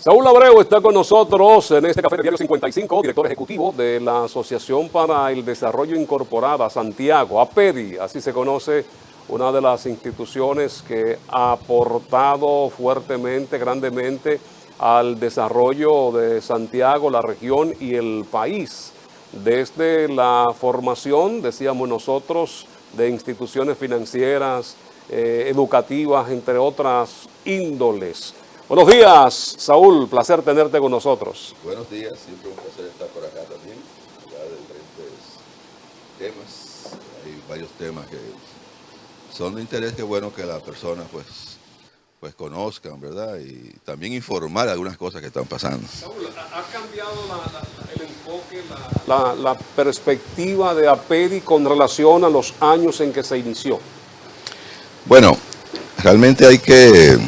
Saúl Abreu está con nosotros en este Café de Diario 55, director ejecutivo de la Asociación para el Desarrollo Incorporada Santiago, APEDI, así se conoce, una de las instituciones que ha aportado fuertemente, grandemente al desarrollo de Santiago, la región y el país. Desde la formación, decíamos nosotros, de instituciones financieras, educativas, entre otras índoles. Buenos días, Saúl, placer tenerte con nosotros. Buenos días, siempre un placer estar por acá también, hablar de diferentes temas. Hay varios temas que son de interés, que bueno que las personas pues conozcan, ¿verdad? Y también informar algunas cosas que están pasando. Saúl, ¿ha cambiado el enfoque, la perspectiva de APEDI con relación a los años en que se inició? Bueno, realmente hay que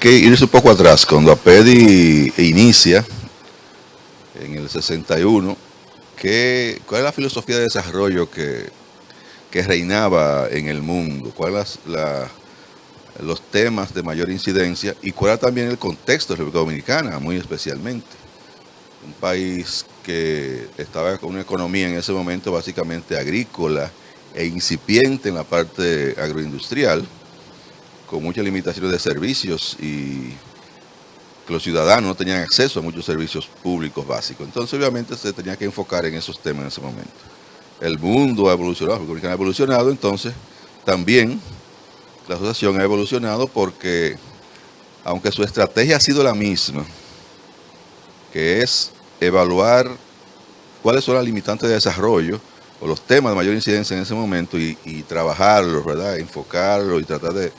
irse un poco atrás. Cuando APEDI inicia en el 61, ¿cuál es la filosofía de desarrollo que reinaba en el mundo? ¿Cuáles los temas de mayor incidencia? Y cuál era también el contexto de la República Dominicana, muy especialmente. Un país que estaba con una economía en ese momento básicamente agrícola e incipiente en la parte agroindustrial, con muchas limitaciones de servicios y que los ciudadanos no tenían acceso a muchos servicios públicos básicos. Entonces, obviamente, se tenía que enfocar en esos temas en ese momento. El mundo ha evolucionado, la República Dominicana ha evolucionado, entonces también la asociación ha evolucionado porque, aunque su estrategia ha sido la misma, que es evaluar cuáles son las limitantes de desarrollo o los temas de mayor incidencia en ese momento y trabajarlos, ¿verdad? Enfocarlos y tratar de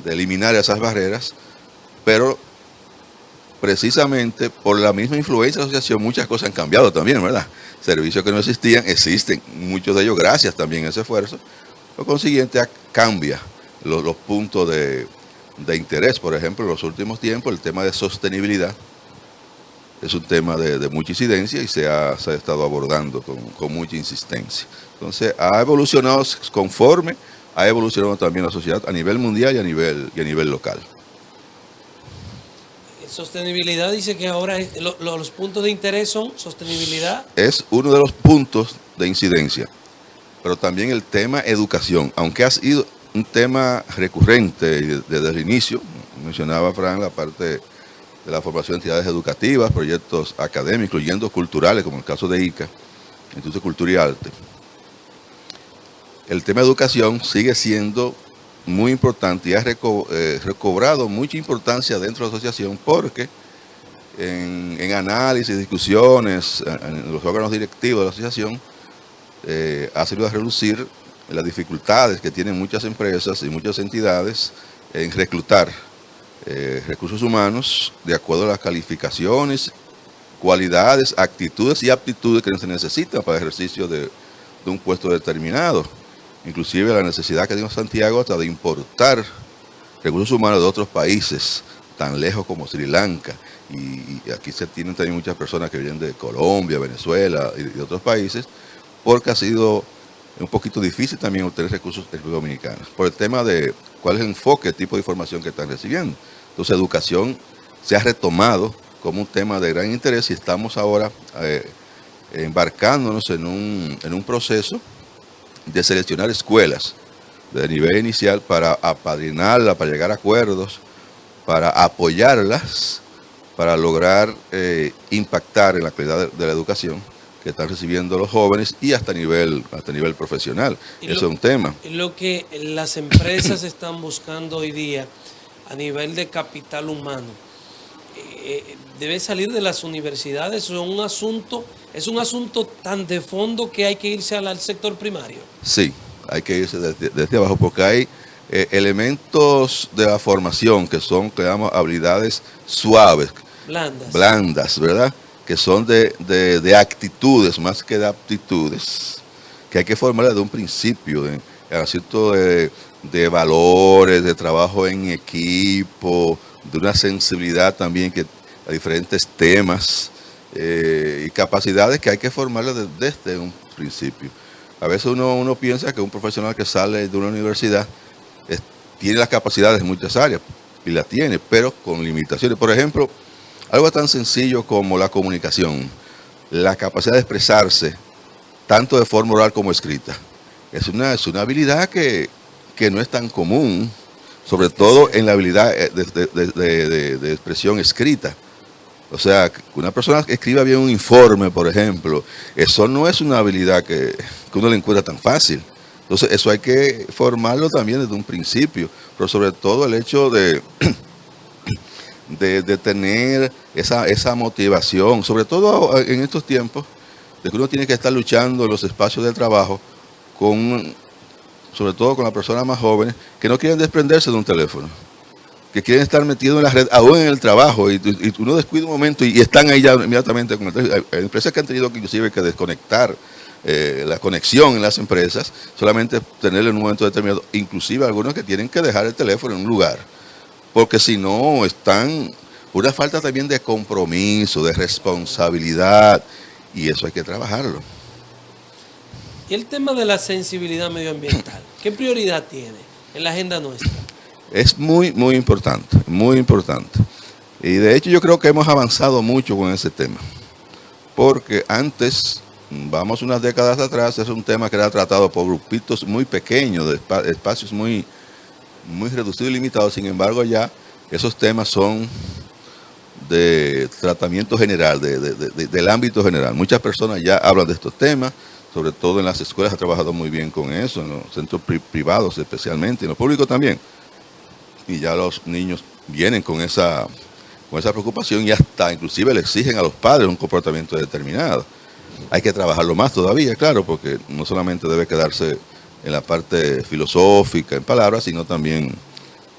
eliminar esas barreras, pero precisamente por la misma influencia de la asociación muchas cosas han cambiado también, ¿verdad? Servicios que no existían, existen, muchos de ellos gracias también a ese esfuerzo. Lo consiguiente cambia los puntos de interés. Por ejemplo, en los últimos tiempos el tema de sostenibilidad es un tema de mucha incidencia y se ha estado abordando con mucha insistencia. Entonces ha evolucionado conforme ha evolucionado también la sociedad a nivel mundial y a nivel local. Sostenibilidad dice que ahora los puntos de interés son sostenibilidad. Es uno de los puntos de incidencia, pero también el tema educación, aunque ha sido un tema recurrente desde el inicio. Mencionaba Fran la parte de la formación de entidades educativas, proyectos académicos, incluyendo culturales, como el caso de ICA, Instituto de Cultura y Arte. El tema de educación sigue siendo muy importante y ha recobrado mucha importancia dentro de la asociación porque en análisis, discusiones, en los órganos directivos de la asociación, ha servido a reducir las dificultades que tienen muchas empresas y muchas entidades en reclutar recursos humanos de acuerdo a las calificaciones, cualidades, actitudes y aptitudes que se necesitan para el ejercicio de un puesto determinado. Inclusive la necesidad que tiene Santiago hasta de importar recursos humanos de otros países, tan lejos como Sri Lanka. Y aquí se tienen también muchas personas que vienen de Colombia, Venezuela y de otros países, porque ha sido un poquito difícil también obtener recursos en República Dominicana, por el tema de cuál es el enfoque, el tipo de información que están recibiendo. Entonces, educación se ha retomado como un tema de gran interés y estamos ahora embarcándonos en un proceso de seleccionar escuelas de nivel inicial para apadrinarlas, para llegar a acuerdos, para apoyarlas, para lograr impactar en la calidad de la educación que están recibiendo los jóvenes y hasta nivel profesional. Eso es un tema. Lo que las empresas están buscando hoy día a nivel de capital humano debe salir de las universidades. Es un asunto tan de fondo que hay que irse al sector primario. Sí, hay que irse desde abajo porque hay elementos de la formación que son, digamos, habilidades suaves, blandas, ¿verdad? Que son de actitudes más que de aptitudes, que hay que formar desde un principio, el asunto de valores, de trabajo en equipo, de una sensibilidad también a diferentes temas y capacidades que hay que formarlas desde un principio. A veces uno piensa que un profesional que sale de una universidad tiene las capacidades en muchas áreas, y la tiene, pero con limitaciones. Por ejemplo, algo tan sencillo como la comunicación, la capacidad de expresarse, tanto de forma oral como escrita. Es una habilidad que no es tan común, sobre todo en la habilidad de expresión escrita. O sea, que una persona que escriba bien un informe, por ejemplo, eso no es una habilidad que uno le encuentra tan fácil. Entonces, eso hay que formarlo también desde un principio, pero sobre todo el hecho de tener esa motivación, sobre todo en estos tiempos, de que uno tiene que estar luchando en los espacios de trabajo, sobre todo con las personas más jóvenes, que no quieren desprenderse de un teléfono, que quieren estar metidos en la red, aún en el trabajo, y uno descuida un momento y están ahí ya inmediatamente con el teléfono. Hay empresas que han tenido que inclusive que desconectar la conexión en las empresas, solamente tenerlo en un momento determinado, inclusive algunos que tienen que dejar el teléfono en un lugar, porque si no están una falta también de compromiso, de responsabilidad, y eso hay que trabajarlo. Y el tema de la sensibilidad medioambiental, ¿qué prioridad tiene en la agenda nuestra? Es muy, muy importante, muy importante. Y de hecho yo creo que hemos avanzado mucho con ese tema, porque antes, vamos unas décadas atrás, es un tema que era tratado por grupitos muy pequeños, de espacios muy reducidos y limitados. Sin embargo, ya esos temas son de tratamiento general, del ámbito general. Muchas personas ya hablan de estos temas, sobre todo en las escuelas ha trabajado muy bien con eso, en los centros privados especialmente, en los públicos también. Y ya los niños vienen con esa preocupación y hasta inclusive le exigen a los padres un comportamiento determinado. Hay que trabajarlo más todavía, claro, porque no solamente debe quedarse en la parte filosófica, en palabras, sino también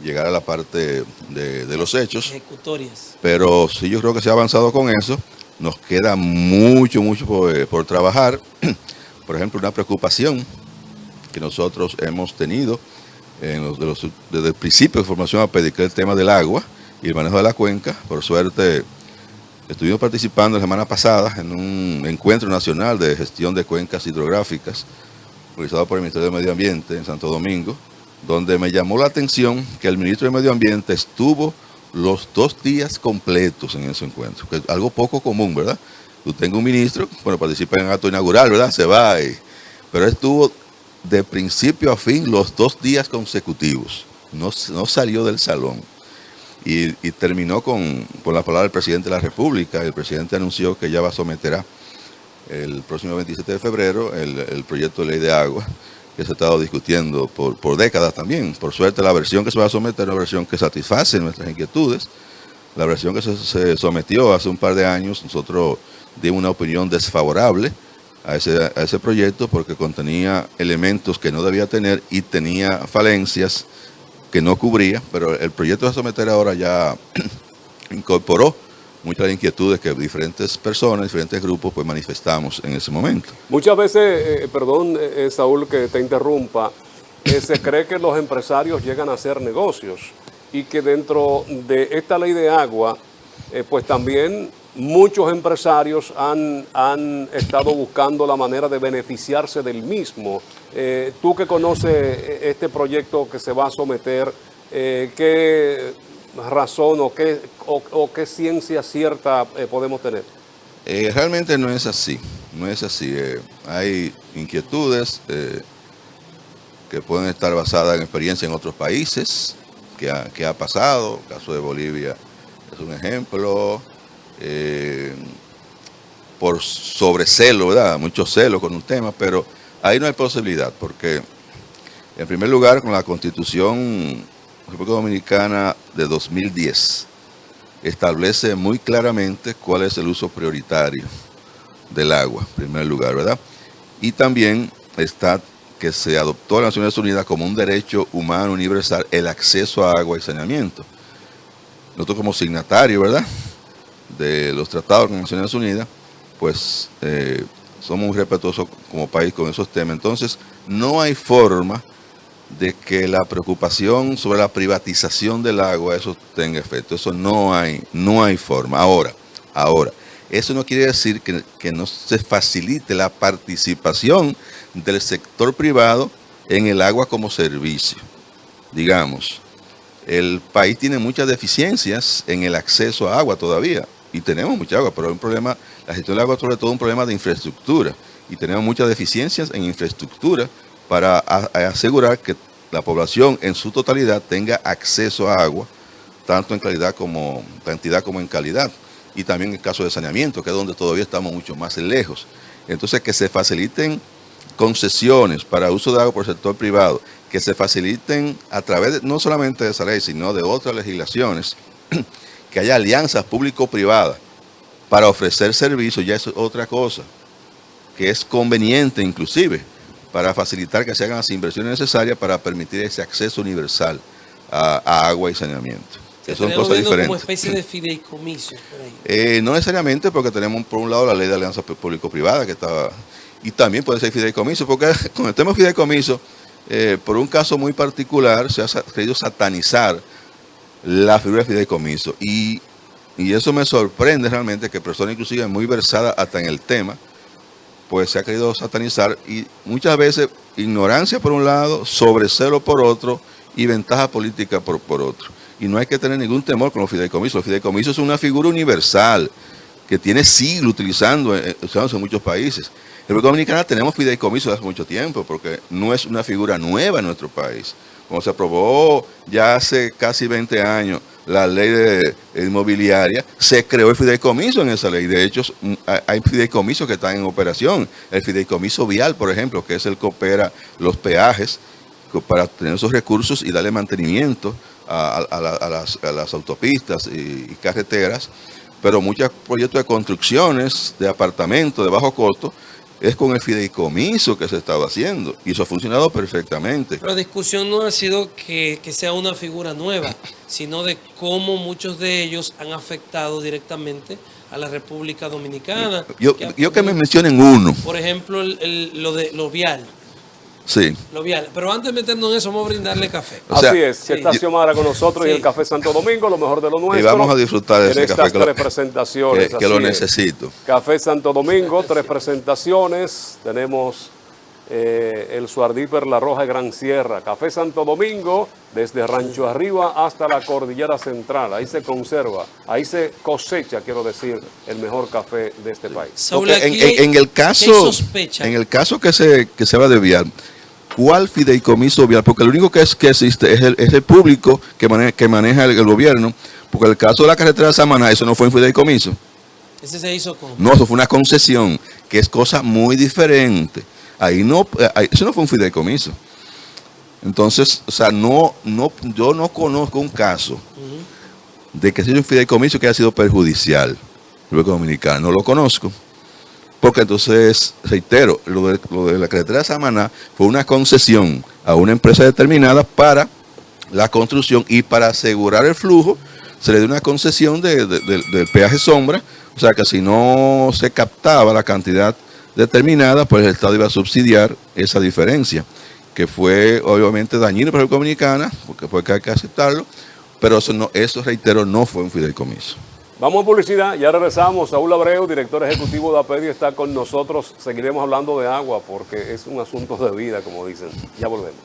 llegar a la parte de los hechos. Ejecutorias. Pero sí, yo creo que se ha avanzado con eso. Nos queda mucho por trabajar. Por ejemplo, una preocupación que nosotros hemos tenido desde el principio de formación APEDI, que es el tema del agua y el manejo de la cuenca. Por suerte, estuvimos participando la semana pasada en un encuentro nacional de gestión de cuencas hidrográficas, organizado por el Ministerio de Medio Ambiente en Santo Domingo, donde me llamó la atención que el ministro de Medio Ambiente estuvo los 2 días completos en ese encuentro, que es algo poco común, ¿verdad? Tú tengas un ministro, bueno, participa en el acto inaugural, ¿verdad? Se va, pero estuvo de principio a fin los 2 días consecutivos, no salió del salón. Y terminó con la palabra del presidente de la República. El presidente anunció que ya va a someter el próximo 27 de febrero el proyecto de ley de agua, que se ha estado discutiendo por décadas también. Por suerte, la versión que se va a someter es una versión que satisface nuestras inquietudes. La versión que se sometió hace un par de años, nosotros dimos una opinión desfavorable a ese proyecto porque contenía elementos que no debía tener y tenía falencias que no cubría, pero el proyecto de someter ahora ya incorporó muchas inquietudes que diferentes personas, diferentes grupos pues manifestamos en ese momento. Muchas veces, perdón Saúl que te interrumpa, se cree que los empresarios llegan a hacer negocios y que dentro de esta ley de agua, pues también muchos empresarios han estado buscando la manera de beneficiarse del mismo. Tú que conoces este proyecto que se va a someter, ¿qué razón o qué ciencia cierta podemos tener? Realmente no es así, no es así. Hay inquietudes que pueden estar basadas en experiencia en otros países, que ha pasado. El caso de Bolivia es un ejemplo. Por sobrecelo, ¿verdad? Mucho celo con un tema, pero ahí no hay posibilidad, porque en primer lugar, con la Constitución República Dominicana de 2010, establece muy claramente cuál es el uso prioritario del agua, en primer lugar, ¿verdad? Y también está que se adoptó a las Naciones Unidas como un derecho humano universal el acceso a agua y saneamiento. Nosotros como signatario, ¿verdad?, de los tratados con las Naciones Unidas, pues somos muy respetuosos como país con esos temas. Entonces, no hay forma de que la preocupación sobre la privatización del agua, eso tenga efecto. Eso no hay forma. Ahora, eso no quiere decir que no se facilite la participación del sector privado en el agua como servicio. Digamos, el país tiene muchas deficiencias en el acceso a agua todavía. Y tenemos mucha agua, pero hay un problema, la gestión del agua es sobre todo un problema de infraestructura. Y tenemos muchas deficiencias en infraestructura para asegurar que la población en su totalidad tenga acceso a agua, tanto en calidad como cantidad como en calidad. Y también en el caso de saneamiento, que es donde todavía estamos mucho más lejos. Entonces, que se faciliten concesiones para uso de agua por el sector privado, que se faciliten a través no solamente de esa ley, sino de otras legislaciones, que haya alianzas público-privadas para ofrecer servicios, ya es otra cosa, que es conveniente inclusive para facilitar que se hagan las inversiones necesarias para permitir ese acceso universal a agua y saneamiento. Se Son estaría cosas moviendo diferentes. como especie de fideicomisos por ahí. No necesariamente, porque tenemos por un lado la ley de alianza público-privada que estaba, y también puede ser fideicomiso, porque con el tema de fideicomiso, por un caso muy particular, se ha querido satanizar la figura de fideicomiso. Y eso me sorprende realmente, que personas inclusive muy versadas hasta en el tema, pues se ha querido satanizar, y muchas veces ignorancia por un lado, sobrecelo por otro y ventaja política por otro. Y no hay que tener ningún temor con los fideicomisos. Los fideicomisos es una figura universal que tiene siglos usándose en muchos países. En República Dominicana tenemos fideicomisos desde hace mucho tiempo, porque no es una figura nueva en nuestro país. Cuando se aprobó ya hace casi 20 años la ley de inmobiliaria, se creó el fideicomiso en esa ley. De hecho, hay fideicomisos que están en operación. El fideicomiso vial, por ejemplo, que es el que opera los peajes para tener esos recursos y darle mantenimiento a las autopistas y carreteras. Pero muchos proyectos de construcciones de apartamentos de bajo costo es con el fideicomiso que se estaba haciendo, y eso ha funcionado perfectamente. Pero la discusión no ha sido que sea una figura nueva, sino de cómo muchos de ellos han afectado directamente a la República Dominicana. Yo que me mencionen uno. Por ejemplo, lo vial. Sí. Lo vial. Pero antes de meternos en eso, vamos a brindarle café. O sea, así es, que está Xiomara con nosotros Sí. y el Café Santo Domingo, lo mejor de lo nuestro. Y vamos a disfrutar de en ese estas café tres presentaciones. que lo así es. necesito. Café Santo Domingo, 3 presentaciones. Tenemos el Suardíper La Roja de Gran Sierra. Café Santo Domingo, desde Rancho Arriba hasta la Cordillera Central. Ahí se conserva, ahí se cosecha, quiero decir, el mejor café de este país. Saúl, Porque aquí en el caso, ¿qué sospecha? en el caso que se va de vial, ¿cuál fideicomiso vial? Porque lo único que existe es el público que maneja el gobierno. Porque el caso de la carretera de Samaná, eso no fue un fideicomiso. Ese se hizo con... No, eso fue una concesión, que es cosa muy diferente. Eso no fue un fideicomiso. Entonces, o sea, yo no conozco un caso de que sea un fideicomiso que haya sido perjudicial en República Dominicana. No lo conozco. Porque entonces, reitero, lo de la carretera de Samaná fue una concesión a una empresa determinada para la construcción, y para asegurar el flujo se le dio una concesión del peaje sombra. O sea que si no se captaba la cantidad determinada, pues el Estado iba a subsidiar esa diferencia, que fue obviamente dañino para la República Dominicana, porque hay que aceptarlo, pero eso reitero, no fue un fideicomiso. Vamos a publicidad, ya regresamos. Saúl Abreu, director ejecutivo de APEDI, está con nosotros. Seguiremos hablando de agua porque es un asunto de vida, como dicen. Ya volvemos.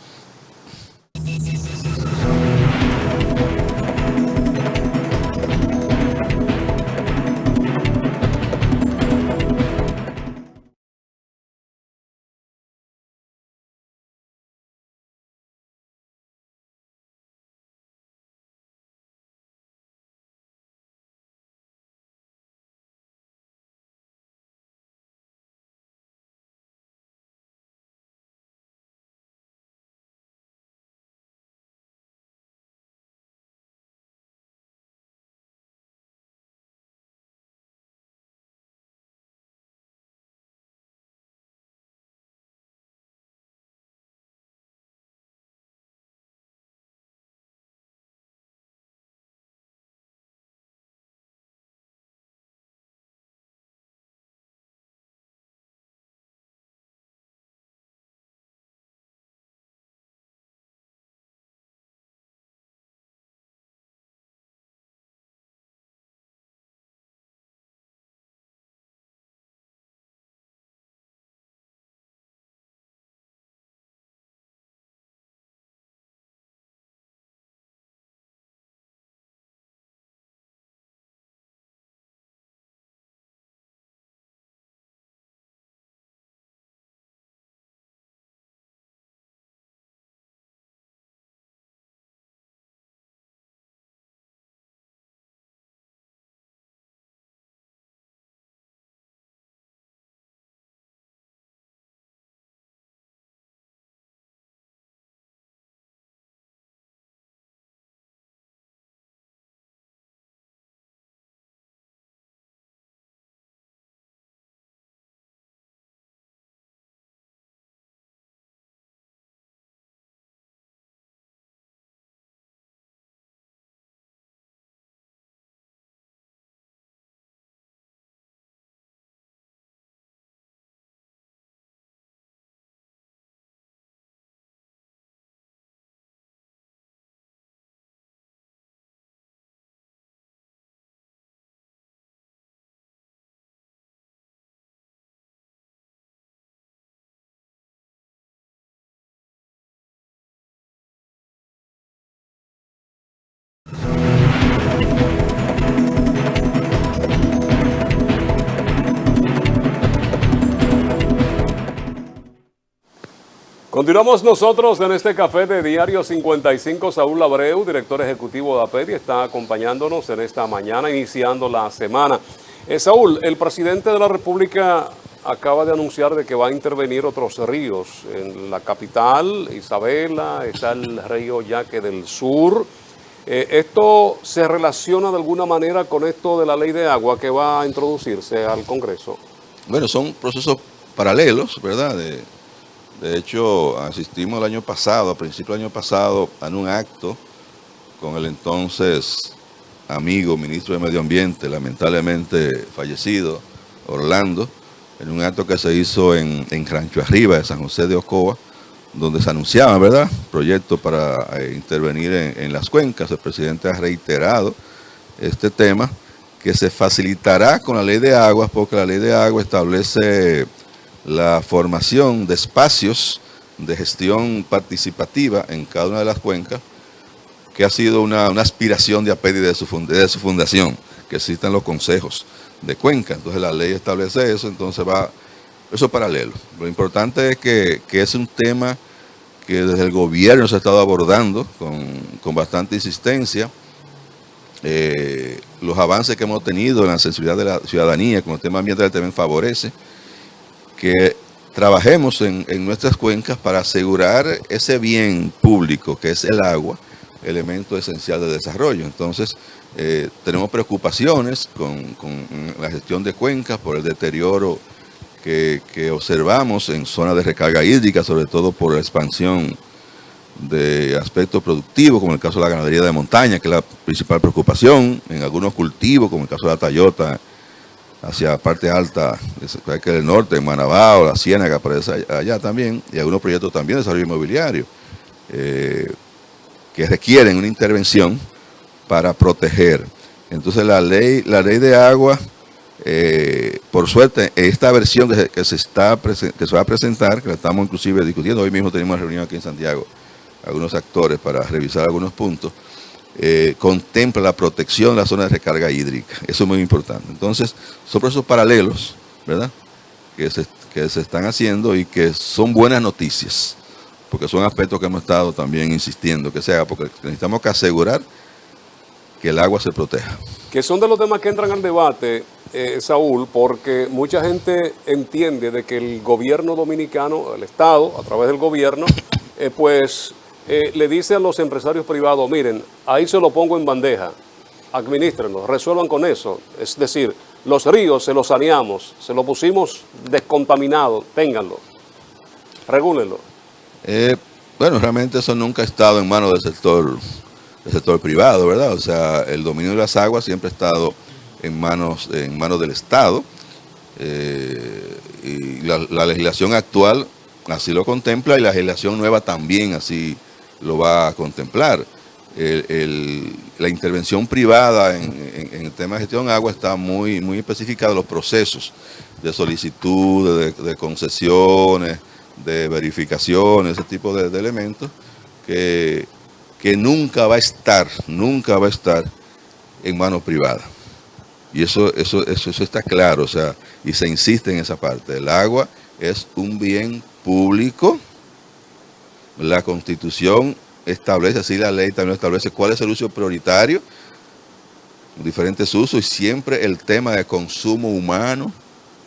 Continuamos nosotros en este café de Diario 55. Saúl Abreu, director ejecutivo de APEDI, está acompañándonos en esta mañana, iniciando la semana. Saúl, el presidente de la República acaba de anunciar de que va a intervenir otros ríos. En la capital, Isabela, está el río Yaque del Sur. ¿Esto se relaciona de alguna manera con esto de la ley de agua que va a introducirse al Congreso? Bueno, son procesos paralelos, ¿verdad? De hecho, asistimos el año pasado, a principios del año pasado, a un acto con el entonces amigo ministro de Medio Ambiente, lamentablemente fallecido, Orlando, en un acto que se hizo en Rancho Arriba de San José de Ocoa, donde se anunciaba, ¿verdad?, proyectos para intervenir en las cuencas. El presidente ha reiterado este tema, que se facilitará con la ley de aguas, porque la ley de agua establece la formación de espacios de gestión participativa en cada una de las cuencas, que ha sido una aspiración de APEDI de su fundación, que existan los consejos de cuenca. Entonces la ley establece eso, entonces va eso paralelo. Lo importante es que es un tema que desde el gobierno se ha estado abordando con bastante insistencia. Los avances que hemos tenido en la sensibilidad de la ciudadanía con el tema ambiental también favorece que trabajemos en nuestras cuencas para asegurar ese bien público que es el agua, elemento esencial de desarrollo. Entonces, tenemos preocupaciones con la gestión de cuencas por el deterioro que observamos en zonas de recarga hídrica, sobre todo por la expansión de aspectos productivos, como el caso de la ganadería de montaña, que es la principal preocupación, en algunos cultivos, como el caso de la tayota, hacia la parte alta, que del norte, en Manabao, la Ciénaga, aparece allá también, y algunos proyectos también de desarrollo inmobiliario, que requieren una intervención para proteger. Entonces la ley de agua, por suerte, esta versión que se va a presentar, que la estamos inclusive discutiendo, hoy mismo tenemos una reunión aquí en Santiago, algunos actores para revisar algunos puntos, contempla la protección de la zona de recarga hídrica. Eso es muy importante. Entonces, son procesos paralelos, ¿verdad?, que se están haciendo y que son buenas noticias, porque son aspectos que hemos estado también insistiendo que se haga, porque necesitamos que asegurar que el agua se proteja. Que son de los temas que entran al debate, Saúl, porque mucha gente entiende de que el gobierno dominicano, el Estado, a través del gobierno, le dice a los empresarios privados, miren, ahí se lo pongo en bandeja, administrenlo, resuelvan con eso. Es decir, los ríos se los saneamos, se los pusimos descontaminados, ténganlo, regúlenlo. Bueno, realmente eso nunca ha estado en manos del sector privado, ¿verdad? O sea, el dominio de las aguas siempre ha estado en manos del Estado, y la legislación actual así lo contempla, y la legislación nueva también así lo va a contemplar. La intervención privada en el tema de gestión de agua está muy especificada, los procesos de solicitud, de concesiones, de verificaciones, ese tipo de elementos que nunca va a estar en manos privadas. Y eso está claro, o sea, y se insiste en esa parte. El agua es un bien público. La Constitución establece, así la ley también establece cuál es el uso prioritario, diferentes usos, y siempre el tema de consumo humano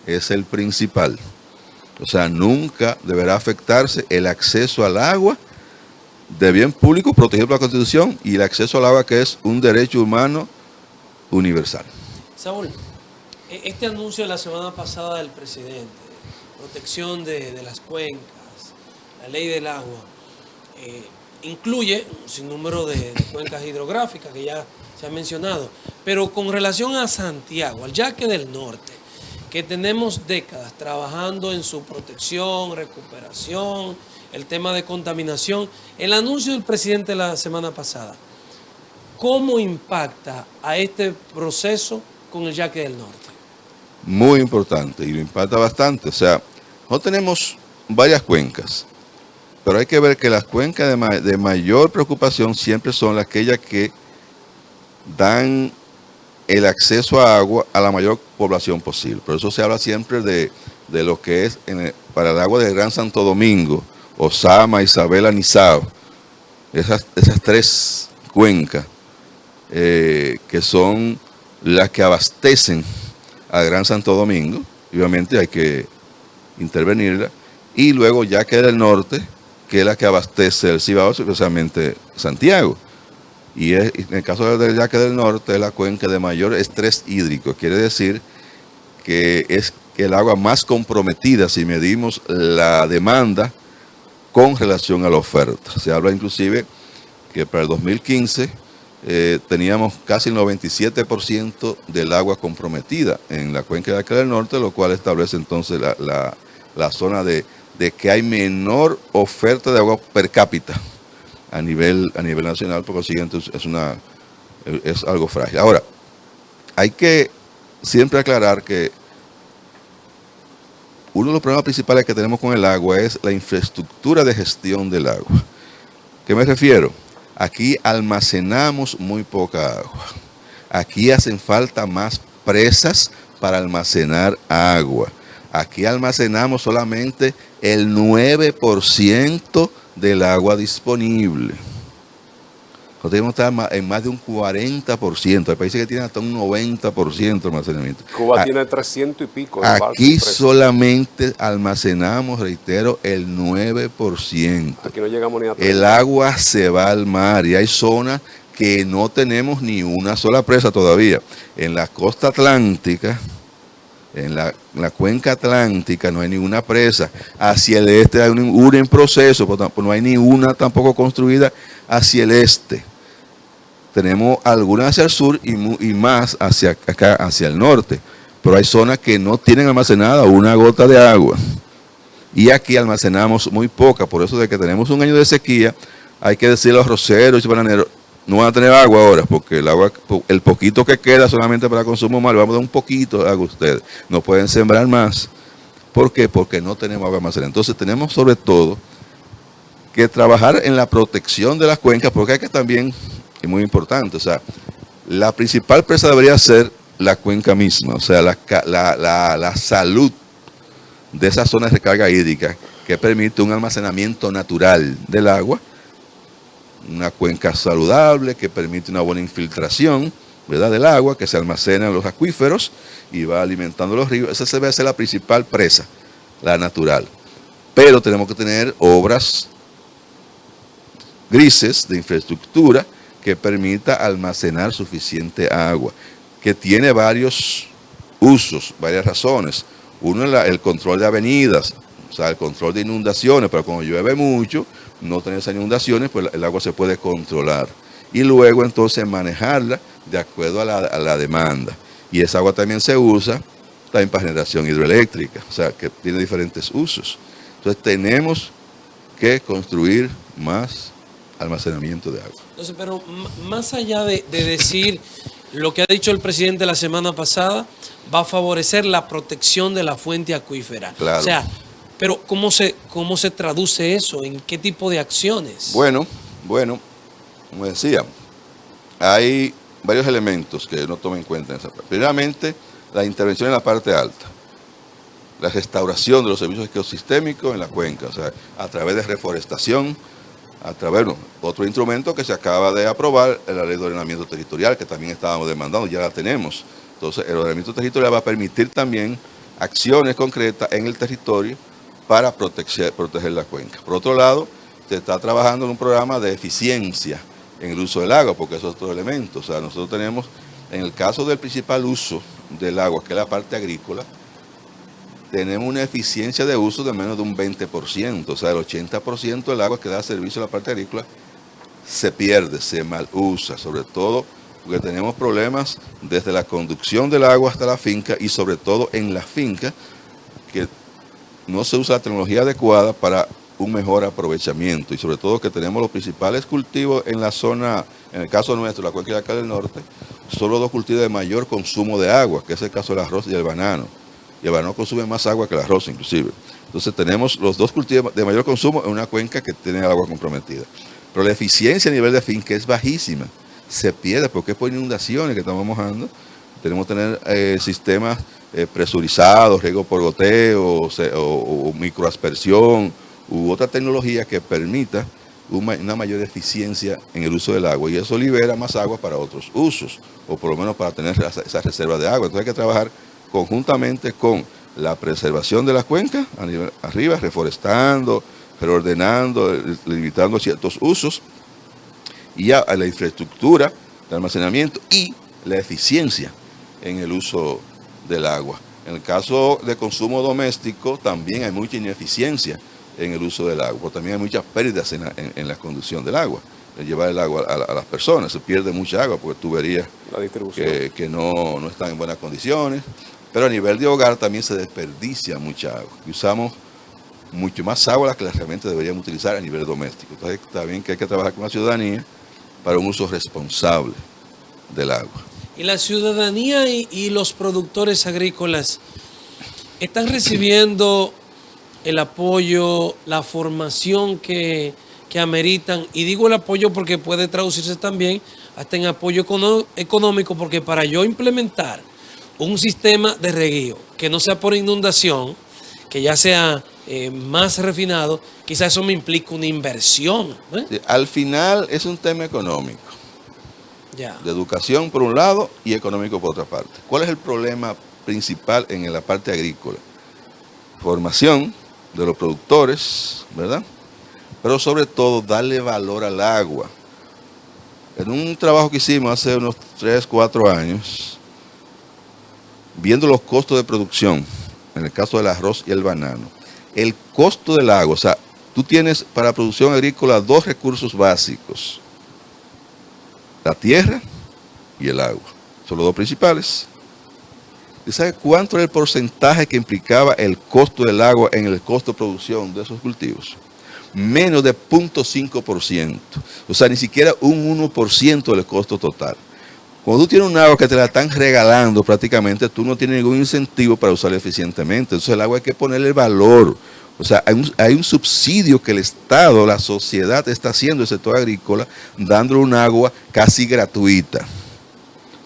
es el principal. O sea, nunca deberá afectarse el acceso al agua de bien público protegido por la Constitución, y el acceso al agua, que es un derecho humano universal. Saúl, este anuncio de la semana pasada del presidente, protección de las cuencas, la ley del agua, incluye un sinnúmero de cuencas hidrográficas que ya se han mencionado, pero con relación a Santiago, al Yaque del Norte, que tenemos décadas trabajando en su protección, recuperación, el tema de contaminación, el anuncio del presidente la semana pasada, ¿cómo impacta a este proceso con el Yaque del Norte? Muy importante, y lo impacta bastante. O sea, no tenemos varias cuencas, pero hay que ver que las cuencas de mayor preocupación siempre son aquellas que dan el acceso a agua a la mayor población posible. Por eso se habla siempre de lo que es para el agua del Gran Santo Domingo, Osama, Isabela, Nizao, esas tres cuencas que son las que abastecen al Gran Santo Domingo, y obviamente hay que intervenirla, y luego ya queda el norte, que es la que abastece el Cibao, especialmente Santiago. Y en el caso del Yaque del Norte es la cuenca de mayor estrés hídrico, quiere decir que es el agua más comprometida si medimos la demanda con relación a la oferta. Se habla inclusive que para el 2015 teníamos casi el 97% del agua comprometida en la cuenca de Yaque del Norte, lo cual establece entonces la zona de que hay menor oferta de agua per cápita a nivel nacional, por consiguiente es algo frágil. Ahora, hay que siempre aclarar que uno de los problemas principales que tenemos con el agua es la infraestructura de gestión del agua. ¿Qué me refiero? Aquí almacenamos muy poca agua. Aquí hacen falta más presas para almacenar agua. Aquí almacenamos solamente el 9% del agua disponible. Nosotros estamos en más de un 40%. Hay países que tienen hasta un 90% de almacenamiento. Cuba tiene 300 y pico. Aquí solamente almacenamos, reitero, el 9%. Aquí no llegamos ni a 30. El agua se va al mar y hay zonas que no tenemos ni una sola presa todavía. En la costa atlántica, en la cuenca atlántica no hay ninguna presa. Hacia el este hay una en proceso, pero no hay ni una tampoco construida hacia el este. Tenemos algunas hacia el sur y más hacia acá, hacia el norte. Pero hay zonas que no tienen almacenada una gota de agua. Y aquí almacenamos muy poca. Por eso de que tenemos un año de sequía, hay que decirle a los roceros y bananeros, no van a tener agua ahora, porque el poquito que queda solamente para consumo humano, vamos a dar un poquito de agua a ustedes. No pueden sembrar más. ¿Por qué? Porque no tenemos agua almacenada. Entonces tenemos sobre todo que trabajar en la protección de las cuencas, porque hay que también, es muy importante, o sea, la principal presa debería ser la cuenca misma, o sea, la salud de esa zona de recarga hídrica que permite un almacenamiento natural del agua, una cuenca saludable que permite una buena infiltración, ¿verdad?, del agua que se almacena en los acuíferos y va alimentando los ríos. Esa debe ser la principal presa, la natural. Pero tenemos que tener obras grises de infraestructura que permita almacenar suficiente agua, que tiene varios usos, varias razones. Uno es el control de avenidas, o sea, el control de inundaciones, pero cuando llueve mucho, no tener esas inundaciones, pues el agua se puede controlar. Y luego entonces manejarla de acuerdo a la demanda. Y esa agua también se usa también para generación hidroeléctrica, o sea, que tiene diferentes usos. Entonces tenemos que construir más almacenamiento de agua. Entonces, pero más allá de decir lo que ha dicho el presidente la semana pasada, va a favorecer la protección de la fuente acuífera. Claro. O sea, pero ¿cómo se traduce eso? ¿En qué tipo de acciones? Bueno, como decía, hay varios elementos que no tomen en cuenta en esa parte. Primeramente, la intervención en la parte alta, la restauración de los servicios ecosistémicos en la cuenca, o sea, a través de reforestación, otro instrumento que se acaba de aprobar, la ley de ordenamiento territorial, que también estábamos demandando, ya la tenemos. Entonces, el ordenamiento territorial va a permitir también acciones concretas en el territorio para proteger la cuenca. Por otro lado, se está trabajando en un programa de eficiencia en el uso del agua, porque eso es otro elemento. O sea, nosotros tenemos, en el caso del principal uso del agua, que es la parte agrícola, tenemos una eficiencia de uso de menos de un 20%, o sea, el 80% del agua que da servicio a la parte agrícola se pierde, se mal usa, sobre todo porque tenemos problemas desde la conducción del agua hasta la finca y sobre todo en la finca, que no se usa la tecnología adecuada para un mejor aprovechamiento y sobre todo que tenemos los principales cultivos en la zona, en el caso nuestro, la cuenca de Yaque del Norte, son los dos cultivos de mayor consumo de agua, que es el caso del arroz y el banano. Y el banano consume más agua que el arroz inclusive. Entonces tenemos los dos cultivos de mayor consumo en una cuenca que tiene el agua comprometida. Pero la eficiencia a nivel de finca es bajísima. Se pierde porque es por inundaciones que estamos mojando. Tenemos que tener sistemas presurizados, riego por goteo o microaspersión u otra tecnología que permita una mayor eficiencia en el uso del agua, y eso libera más agua para otros usos, o por lo menos para tener esa reserva de agua. Entonces hay que trabajar conjuntamente con la preservación de las cuencas arriba, reforestando, reordenando, limitando ciertos usos, y a la infraestructura de almacenamiento y la eficiencia en el uso del agua. En el caso de consumo doméstico también hay mucha ineficiencia en el uso del agua, también hay muchas pérdidas en la conducción del agua, de llevar el agua a las personas. Se pierde mucha agua porque tuberías que no están en buenas condiciones, pero a nivel de hogar también se desperdicia mucha agua, y usamos mucho más agua de la que realmente deberíamos utilizar a nivel doméstico. Entonces también que hay que trabajar con la ciudadanía para un uso responsable del agua. Y la ciudadanía y los productores agrícolas están recibiendo el apoyo, la formación que ameritan, y digo el apoyo porque puede traducirse también hasta en apoyo económico, porque para yo implementar un sistema de reguío que no sea por inundación, que ya sea más refinado, quizás eso me implica una inversión. Sí, al final es un tema económico, ya, de educación por un lado y económico por otra parte. ¿Cuál es el problema principal en la parte agrícola? Formación de los productores, ¿verdad? Pero sobre todo darle valor al agua. En un trabajo que hicimos hace unos 3, 4 años, viendo los costos de producción, en el caso del arroz y el banano, el costo del agua, o sea, tú tienes para producción agrícola 2 recursos básicos: la tierra y el agua. Son los 2 principales. ¿Y sabe cuánto era el porcentaje que implicaba el costo del agua en el costo de producción de esos cultivos? Menos de 0.5%. O sea, ni siquiera un 1% del costo total. Cuando tú tienes un agua que te la están regalando prácticamente, tú no tienes ningún incentivo para usarla eficientemente. Entonces el agua hay que ponerle valor. O sea, hay un subsidio que el Estado, la sociedad está haciendo, el sector agrícola, dándole un agua casi gratuita.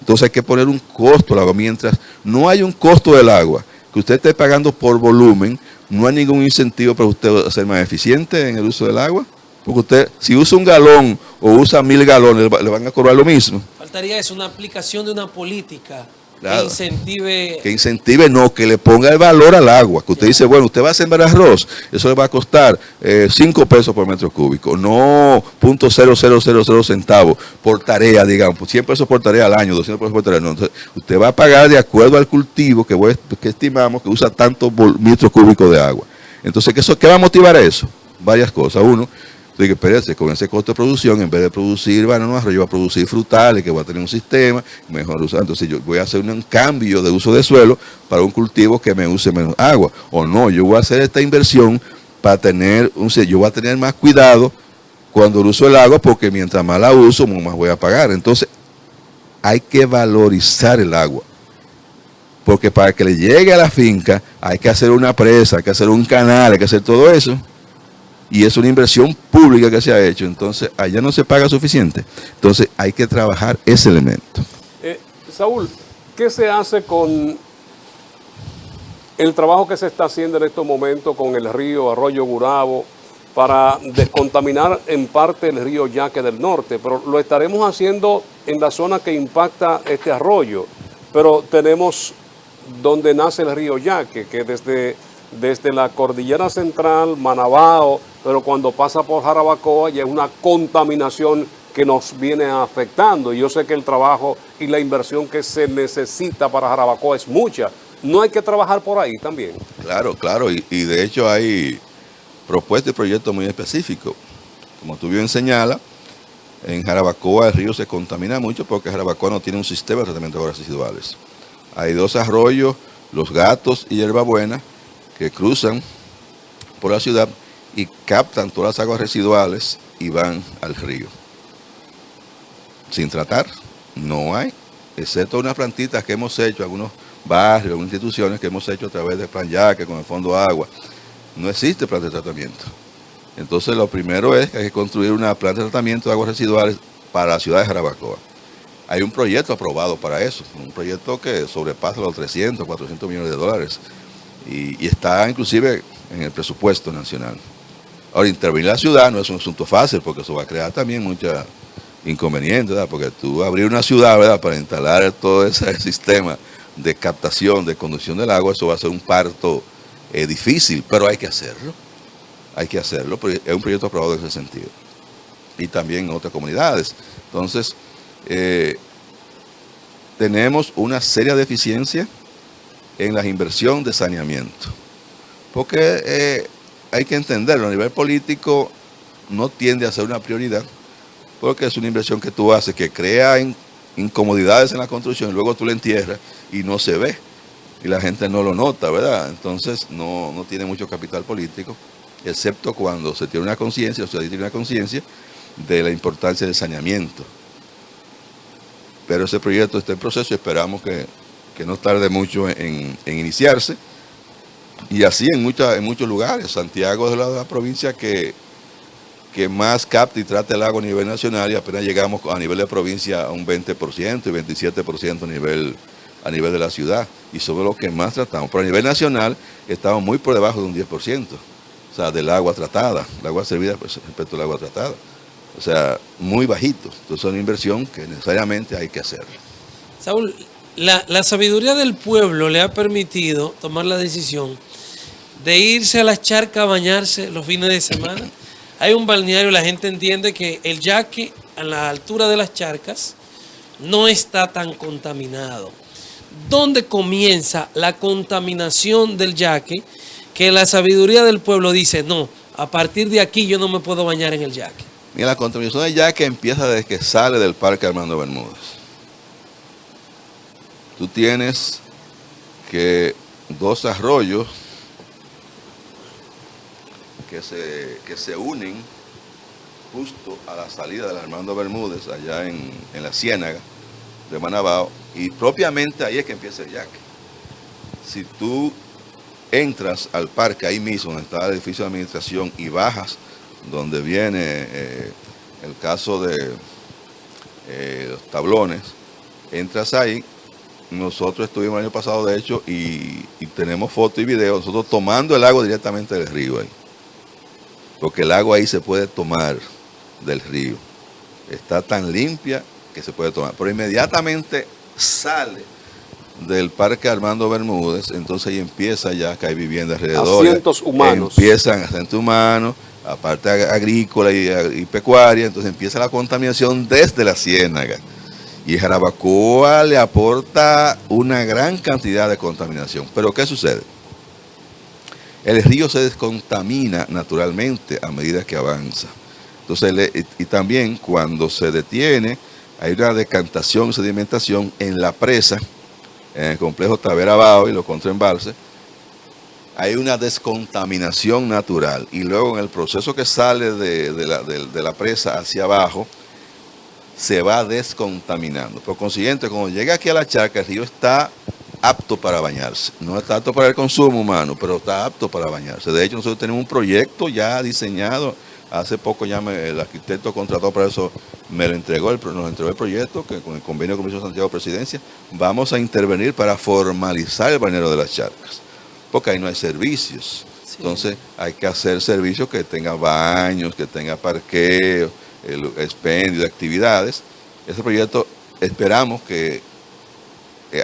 Entonces hay que poner un costo al agua. Mientras no hay un costo del agua que usted esté pagando por volumen, no hay ningún incentivo para usted ser más eficiente en el uso del agua. Porque usted, si usa un galón o usa 1000 galones, le van a cobrar lo mismo. Faltaría eso, una aplicación de una política, claro, que incentive. Que le ponga el valor al agua. Que usted dice, bueno, usted va a sembrar arroz, eso le va a costar 5 pesos por metro cúbico, no 0.0000 centavos por tarea, digamos, 100 pesos por tarea al año, 200 pesos por tarea. No, entonces, usted va a pagar de acuerdo al cultivo que estimamos que usa tantos metros cúbicos de agua. Entonces, ¿qué va a motivar eso? Varias cosas. Uno, entonces, espérate, con ese costo de producción, en vez de producir bananos, yo voy a producir frutales, que voy a tener un sistema mejor usado. Entonces yo voy a hacer un cambio de uso de suelo para un cultivo que me use menos agua. O no, yo voy a hacer esta inversión para tener yo voy a tener más cuidado cuando uso el agua, porque mientras más la uso, más voy a pagar. Entonces hay que valorizar el agua. Porque para que le llegue a la finca hay que hacer una presa, hay que hacer un canal, hay que hacer todo eso. Y es una inversión pública que se ha hecho, entonces allá no se paga suficiente. Entonces hay que trabajar ese elemento. Saúl, ¿qué se hace con el trabajo que se está haciendo en estos momentos con el río Arroyo Gurabo para descontaminar en parte el río Yaque del norte? Pero lo estaremos haciendo en la zona que impacta este arroyo, pero tenemos donde nace el río Yaque, que desde la cordillera central, Manabao, pero cuando pasa por Jarabacoa ya es una contaminación que nos viene afectando. Y yo sé que el trabajo y la inversión que se necesita para Jarabacoa es mucha. ¿No hay que trabajar por ahí también? Claro, claro, y de hecho hay propuestas y proyectos muy específicos. Como tú bien señalas, en Jarabacoa el río se contamina mucho porque Jarabacoa no tiene un sistema de tratamiento de aguas residuales. Hay 2 arroyos, Los Gatos y Hierbabuena, que cruzan por la ciudad y captan todas las aguas residuales y van al río. Sin tratar, no hay, excepto unas plantitas que hemos hecho, algunos barrios, algunas instituciones que hemos hecho a través de Plan Yaque con el Fondo Agua. No existe planta de tratamiento. Entonces lo primero es que hay que construir una planta de tratamiento de aguas residuales para la ciudad de Jarabacoa. Hay un proyecto aprobado para eso, un proyecto que sobrepasa los 300, 400 millones de dólares. Y está inclusive en el presupuesto nacional. Ahora, intervenir en la ciudad no es un asunto fácil, porque eso va a crear también muchos inconvenientes, ¿verdad? Porque tú abrir una ciudad, ¿verdad?, para instalar todo ese sistema de captación, de conducción del agua, eso va a ser un parto difícil, pero hay que hacerlo. Hay que hacerlo, porque es un proyecto aprobado en ese sentido. Y también en otras comunidades. Entonces, tenemos una seria deficiencia en la inversión de saneamiento. Porque hay que entenderlo, a nivel político no tiende a ser una prioridad, porque es una inversión que tú haces que crea incomodidades en la construcción, y luego tú la entierras y no se ve, y la gente no lo nota, ¿verdad? Entonces no tiene mucho capital político, excepto cuando se tiene una conciencia, o sea, tiene una conciencia de la importancia del saneamiento. Pero ese proyecto está en proceso y esperamos que no tarde mucho en iniciarse. Y así en muchos lugares. Santiago es la provincia que más capta y trata el agua a nivel nacional, y apenas llegamos a nivel de provincia a un 20% y 27% a nivel de la ciudad. Y somos los que más tratamos. Pero a nivel nacional estamos muy por debajo de un 10%. O sea, del agua tratada, el agua servida respecto al agua tratada. O sea, muy bajito. Entonces es una inversión que necesariamente hay que hacer. Saúl, la sabiduría del pueblo le ha permitido tomar la decisión de irse a las charcas a bañarse los fines de semana. Hay un balneario, la gente entiende que el yaque a la altura de las charcas no está tan contaminado. ¿Dónde comienza la contaminación del yaque? Que la sabiduría del pueblo dice, no, a partir de aquí yo no me puedo bañar en el yaque. Mira, la contaminación del yaque empieza desde que sale del Parque Armando Bermúdez. Tú tienes que 2 arroyos que se unen justo a la salida del Armando Bermúdez, allá en la Ciénaga de Manabao, y propiamente ahí es que empieza el yaque. Si tú entras al parque ahí mismo, donde está el edificio de administración, y bajas donde viene el caso de los tablones, entras ahí. Nosotros estuvimos el año pasado, de hecho, y tenemos fotos y videos, nosotros tomando el agua directamente del río ahí. Porque el agua ahí se puede tomar del río. Está tan limpia que se puede tomar. Pero inmediatamente sale del Parque Armando Bermúdez, entonces ahí empieza ya que hay viviendas alrededor. Asientos humanos. Empiezan asientos humanos, aparte agrícola y pecuaria, entonces empieza la contaminación desde la ciénaga. Y Jarabacoa le aporta una gran cantidad de contaminación. Pero ¿qué sucede? El río se descontamina naturalmente a medida que avanza. Entonces, y también cuando se detiene, hay una decantación, sedimentación en la presa, en el complejo Tavera Bao y los contraembalses. Hay una descontaminación natural. Y luego en el proceso que sale de la presa hacia abajo, se va descontaminando. Por consiguiente, cuando llega aquí a la charca, el río está apto para bañarse. No está apto para el consumo humano, pero está apto para bañarse. De hecho, nosotros tenemos un proyecto ya diseñado. Hace poco ya el arquitecto contratado para eso nos entregó el proyecto, que con el convenio de Comisión de Santiago Presidencia vamos a intervenir para formalizar el balneario de las charcas. Porque ahí no hay servicios. Sí. Entonces hay que hacer servicios que tengan baños, que tengan parqueo, el expendio de actividades. Ese proyecto esperamos que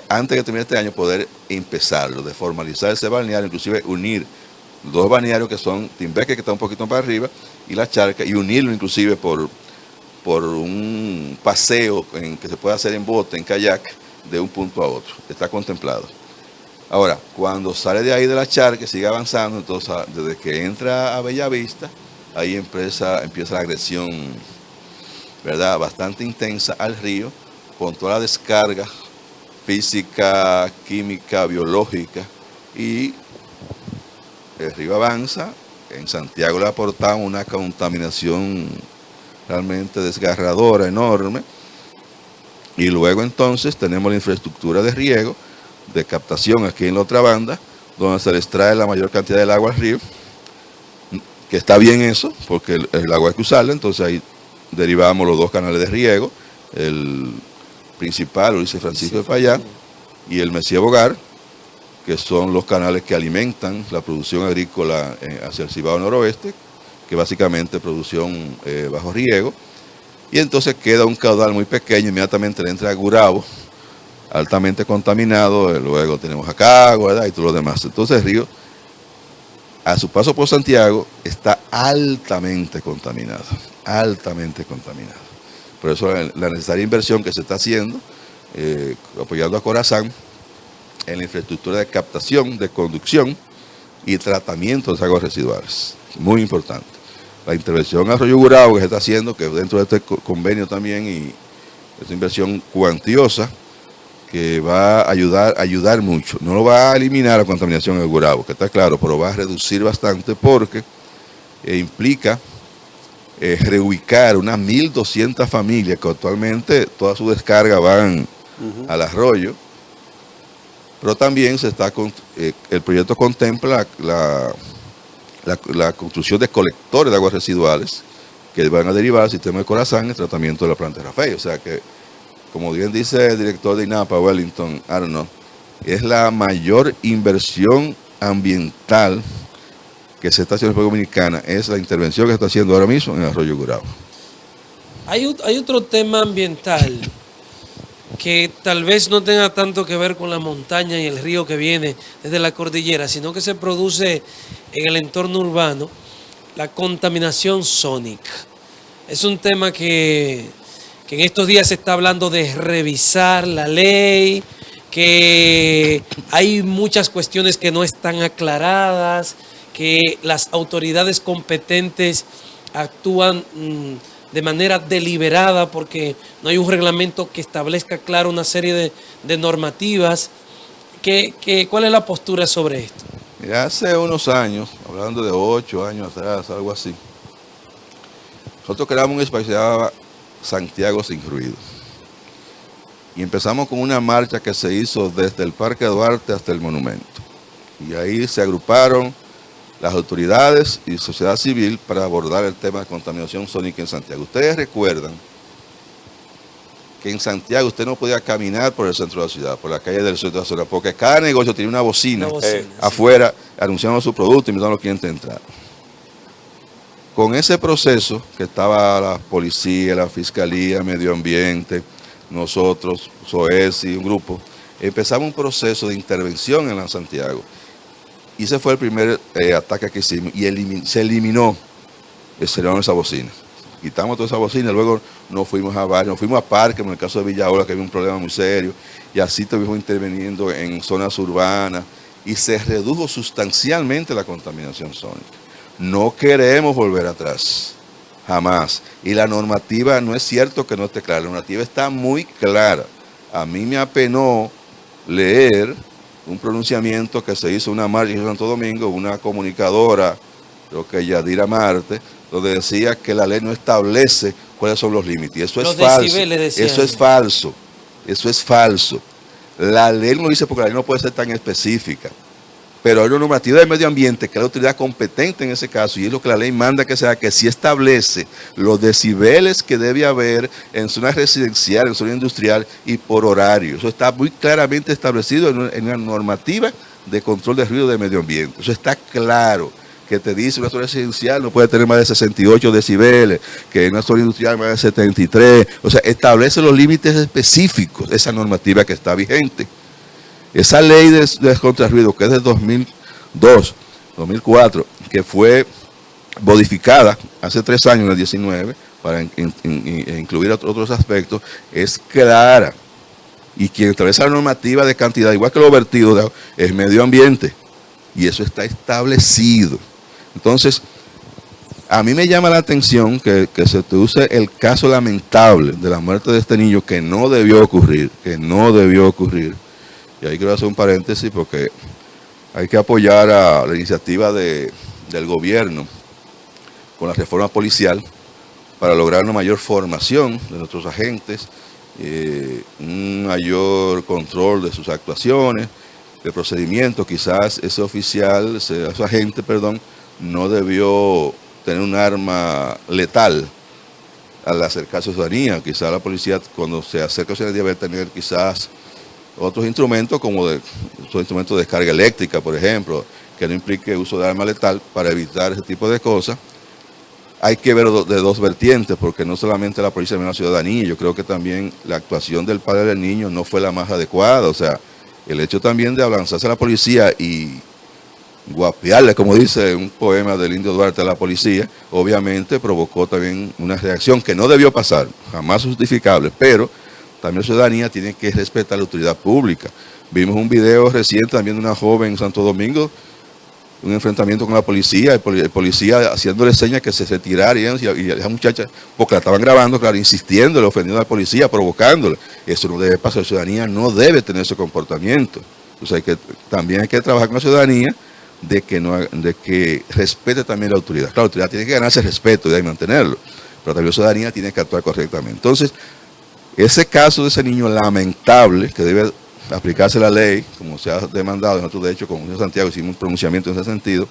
antes de terminar este año poder empezarlo, de formalizar ese balneario, inclusive unir 2 balnearios que son Timbeque, que está un poquito para arriba, y La Charca, y unirlo inclusive por un paseo que se puede hacer en bote, en kayak, de un punto a otro. Está contemplado. Ahora, cuando sale de ahí de La Charca, sigue avanzando, entonces desde que entra a Bellavista, ahí empieza la agresión, ¿verdad?, bastante intensa al río, con toda la descarga física, química, biológica, y el río avanza. En Santiago le aportamos una contaminación realmente desgarradora, enorme, y luego entonces tenemos la infraestructura de riego, de captación aquí en la otra banda, donde se les trae la mayor cantidad del agua al río, que está bien eso, porque el agua hay que usarla. Entonces ahí derivamos los 2 canales de riego, el principal, Ulises Francisco de Payá, y el Mesía Bogar, que son los canales que alimentan la producción agrícola hacia el Cibao Noroeste, que básicamente producción bajo riego, y entonces queda un caudal muy pequeño, inmediatamente le entra a Gurabo, altamente contaminado, luego tenemos Jacagua, ¿verdad? Y todo lo demás. Entonces el río, a su paso por Santiago, está altamente contaminado, altamente contaminado. Por eso la necesaria inversión que se está haciendo, apoyando a Corazán, en la infraestructura de captación, de conducción y tratamiento de las aguas residuales. Muy importante. La intervención Arroyo Gurabo que se está haciendo, que dentro de este convenio también, y es una inversión cuantiosa, que va a ayudar mucho. No lo va a eliminar la contaminación del Gurabo, que está claro, pero va a reducir bastante porque implica reubicar unas 1.200 familias que actualmente toda su descarga van al arroyo, pero también el proyecto contempla la construcción de colectores de aguas residuales que van a derivar al sistema de Corazán, el tratamiento de la planta de Rafael. O sea que, como bien dice el director de INAPA, Wellington Arnold, es la mayor inversión ambiental que se está haciendo en la República Dominicana, es la intervención que se está haciendo ahora mismo en el Arroyo Gurabo. Hay otro tema ambiental que tal vez no tenga tanto que ver con la montaña y el río que viene desde la cordillera, sino que se produce en el entorno urbano, la contaminación sónica. Es un tema que en estos días se está hablando de revisar la ley, que hay muchas cuestiones que no están aclaradas, que las autoridades competentes actúan de manera deliberada porque no hay un reglamento que establezca claro una serie de normativas. ¿Cuál es la postura sobre esto? Mira, hace unos años, hablando de 8 años atrás, algo así, nosotros creamos un espacio que se llamaba Santiago Sin Ruido. Y empezamos con una marcha que se hizo desde el Parque Duarte hasta el monumento. Y ahí se agruparon las autoridades y sociedad civil para abordar el tema de contaminación sónica en Santiago. Ustedes recuerdan que en Santiago usted no podía caminar por el centro de la ciudad, por la calle del centro de la ciudad, porque cada negocio tenía una bocina afuera, sí, anunciando su producto y invitando a los clientes a entrar. Con ese proceso, que estaba la policía, la fiscalía, medio ambiente, nosotros, SOESI, un grupo, empezamos un proceso de intervención en la Santiago. Y ese fue el primer ataque que hicimos, y se eliminó esa bocina. Quitamos toda esa bocina, luego nos fuimos a varios, nos fuimos a parques, en el caso de Villaola, que había un problema muy serio, y así estuvimos interviniendo en zonas urbanas, y se redujo sustancialmente la contaminación sónica. No queremos volver atrás, jamás. Y la normativa no es cierto que no esté clara, la normativa está muy clara. A mí me apenó leer un pronunciamiento que se hizo en una marcha en Santo Domingo, una comunicadora, creo que Yadira Marte, donde decía que la ley no establece cuáles son los límites. Y eso es falso. Eso es falso. Eso es falso. La ley no lo dice porque la ley no puede ser tan específica. Pero hay una normativa de medio ambiente que es la autoridad competente en ese caso, y es lo que la ley manda que sea, que sí establece los decibeles que debe haber en zona residencial, en zona industrial y por horario. Eso está muy claramente establecido en una normativa de control de ruido de medio ambiente. Eso está claro, que te dice una zona residencial no puede tener más de 68 decibeles, que en una zona industrial más de 73. O sea, establece los límites específicos de esa normativa que está vigente. Esa ley de contrarruido, que es de 2004, que fue modificada hace 3 años, en el 19, para incluir otros aspectos, es clara. Y quien establece la normativa de cantidad, igual que los vertidos, es medio ambiente. Y eso está establecido. Entonces, a mí me llama la atención que se use el caso lamentable de la muerte de este niño, que no debió ocurrir, Y ahí quiero hacer un paréntesis porque hay que apoyar a la iniciativa del gobierno con la reforma policial para lograr una mayor formación de nuestros agentes, un mayor control de sus actuaciones, de procedimientos. Quizás ese agente, no debió tener un arma letal al acercarse a la ciudadanía. Quizás la policía, cuando se acerca a la ciudadanía, debe tener quizás otros instrumentos, como otros instrumentos de descarga eléctrica, por ejemplo, que no implique uso de arma letal, para evitar ese tipo de cosas. hay que ver de dos vertientes, porque no solamente la policía de la ciudadanía, yo creo que también la actuación del padre del niño no fue la más adecuada. O sea, el hecho también de abalanzarse a la policía y guapearle, como dice un poema del Indio Duarte a la policía, obviamente provocó también una reacción que no debió pasar, jamás justificable, pero también la ciudadanía tiene que respetar la autoridad pública. Vimos un video reciente también de una joven en Santo Domingo, un enfrentamiento con la policía, el policía haciéndole señas que se retirara y esa muchacha, porque la estaban grabando, claro, insistiéndole, ofendiendo a la policía, provocándole. Eso no debe pasar, la ciudadanía no debe tener ese comportamiento. O sea, también hay que trabajar con la ciudadanía de que respete también la autoridad. Claro, la autoridad tiene que ganarse el respeto y mantenerlo, pero también la ciudadanía tiene que actuar correctamente. Entonces, ese caso de ese niño lamentable, que debe aplicarse la ley, como se ha demandado, nosotros de hecho con José Santiago hicimos un pronunciamiento en ese sentido,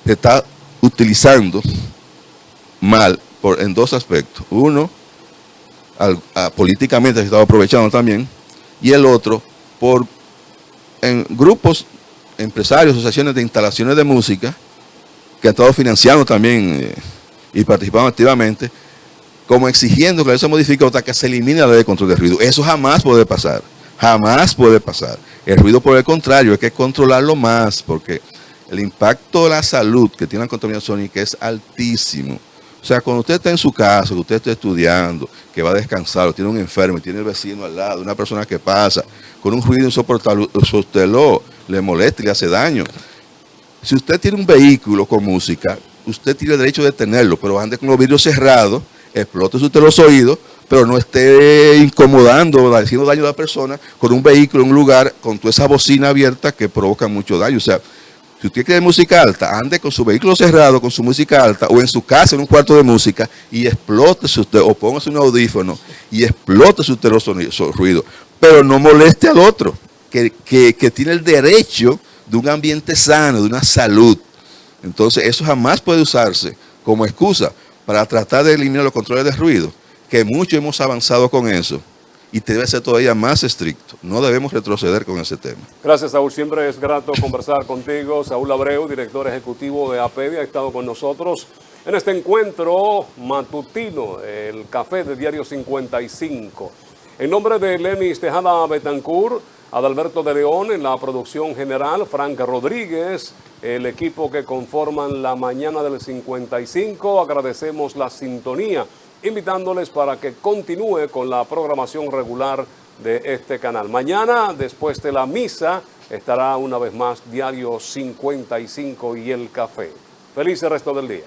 se está utilizando mal en dos aspectos. Uno, políticamente se estaba aprovechando también, y el otro, en grupos, empresarios, asociaciones de instalaciones de música, que han estado financiando también y participando activamente, como exigiendo que se modifique hasta que se elimine la ley de control de ruido. Eso jamás puede pasar. Jamás puede pasar. El ruido, por el contrario, hay que controlarlo más, porque el impacto de la salud que tiene la contaminación sónica es altísimo. O sea, cuando usted está en su casa, que usted está estudiando, que va a descansar, o tiene un enfermo, tiene el vecino al lado, una persona que pasa, con un ruido insoportable, usted le molesta y le hace daño. Si usted tiene un vehículo con música, usted tiene el derecho de tenerlo, pero ande con los vidrios cerrados, explote usted los oídos, pero no esté incomodando, haciendo daño a la persona con un vehículo en un lugar con toda esa bocina abierta que provoca mucho daño. O sea, si usted quiere música alta, ande con su vehículo cerrado, con su música alta, o en su casa en un cuarto de música y explótese usted, o póngase un audífono y explótese usted los ruidos, pero no moleste al otro, que tiene el derecho de un ambiente sano, de una salud. Entonces, eso jamás puede usarse como excusa para tratar de eliminar los controles de ruido, que mucho hemos avanzado con eso, y debe ser todavía más estricto. No debemos retroceder con ese tema. Gracias, Saúl. Siempre es grato conversar contigo. Saúl Abreu, director ejecutivo de APEDI, ha estado con nosotros en este encuentro matutino, el café de Diario 55. En nombre de Lenis Tejada Betancourt, Adalberto de León en la producción general, Frank Rodríguez, el equipo que conforman la mañana del 55, agradecemos la sintonía, invitándoles para que continúe con la programación regular de este canal. Mañana, después de la misa, estará una vez más Diario 55 y el café. Feliz resto del día.